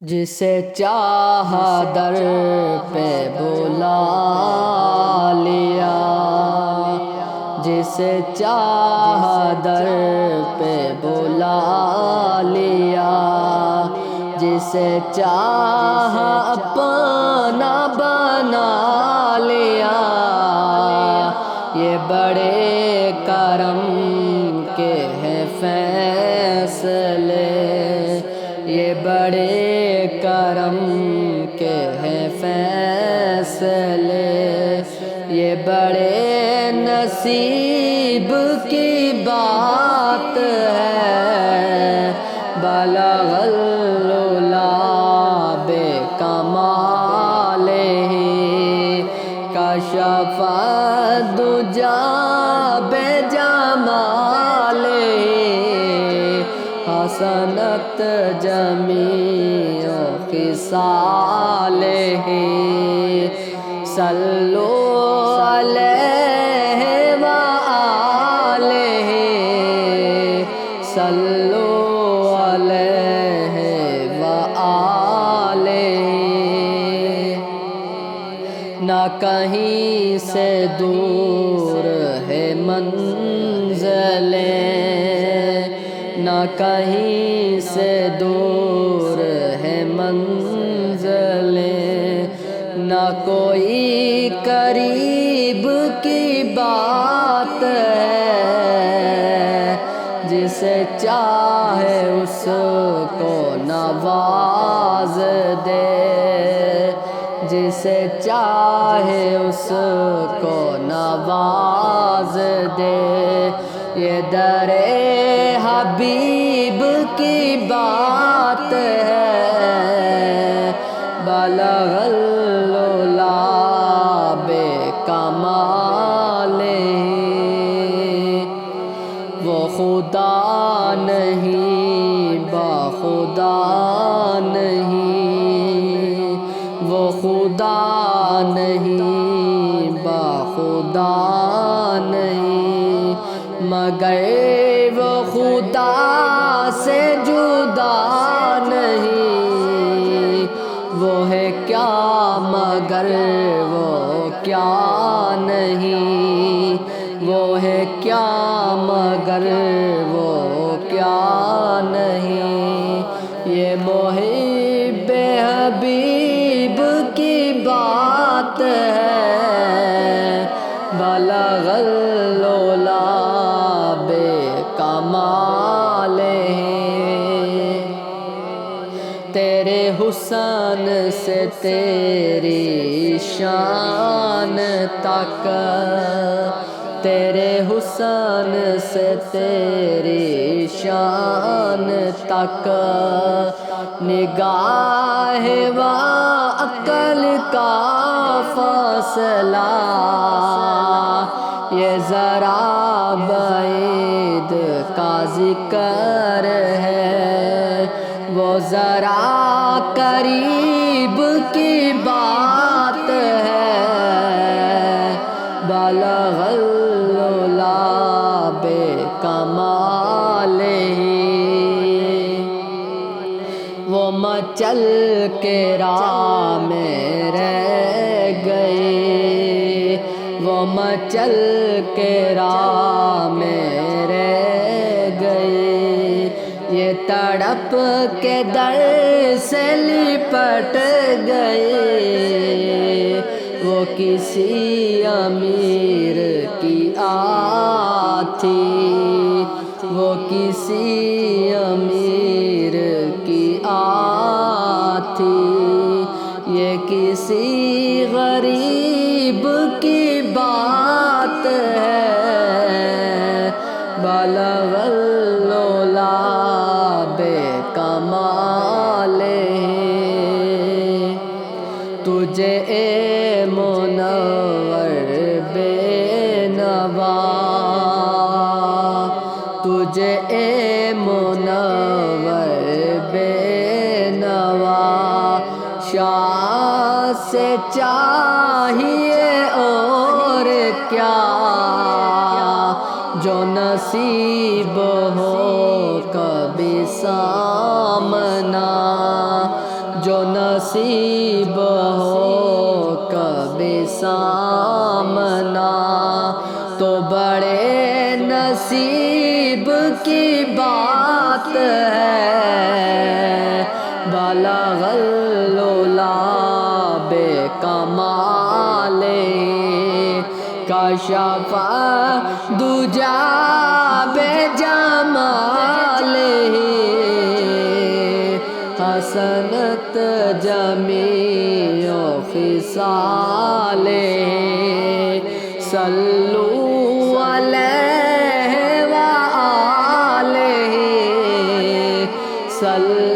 جسے چاہا در پہ بلا لیا، جسے چاہا در پہ بلا لیا، جسے چاہا اپنا بنا لیا۔ یہ بڑے کرم کے ہیں فیصلے، یہ بڑے کرم کے ہیں فیصلے، یہ بڑے نصیب کی بات ہے۔ بلغ العلا بکمالہ، کشف الدجی بجمالہ، حسنت جمیع خصالہ۔ صلوا علیہ وآلہ، صلوا علیہ وآلہ۔ نہ کہیں سے دور ہے منزلیں، نہ کہیں سے دور ہے منزلیں، نہ کوئی قریب کی بات ہے۔ جسے چاہے اس کو نواز دے، جسے چاہے اس کو نواز دے۔ یہ در حبیب کی بات ہے۔ بلغ العلا بکمالہ، وہ خدا نہیں باخدا نہیں، وہ خدا نہیں باخدا نہیں، مگر وہ خدا سے جدا نہیں۔ وہ ہے کیا مگر وہ کیا نہیں، وہ ہے کیا مگر وہ کیا نہیں۔ یہ محب حبیب کی بات ہے۔ بلغ العلا بکمالہ، تیرے حسن سے تیری شان تک، تیرے حسن سے تیری شان تک، نگاہ و عقل کا فاصلہ یہ ذرا بعید کا ذکر ہے، وہ ذرا قریب کی بات ہے۔ بلغ العلا بکمالہ، وہ مچل کے راہ میں رہ گئے، وہ مچل کے راہ میں رہ گئے۔ یہ تڑپ کے در سے لپٹ گئے، وہ کسی امیر کی آہ تھی، وہ کسی امیر کی آہ تھی، یہ کسی غریب کی بات ہے۔ بلغ العلا بکمالہ، تجھے اے منور بے نوا، تجھے اے منور بے نوا، شاہ سے چاہیے اور کیا، جو نصیب ہو کبھی سامنا، جو نصیب ہو کبھی سامنا تو بڑے نصیب کی بات ہے۔ بلغ العلا بے کمال کشف دجا بے جمال حسنت جمیع خصال صلو علیہ وآلہ صلی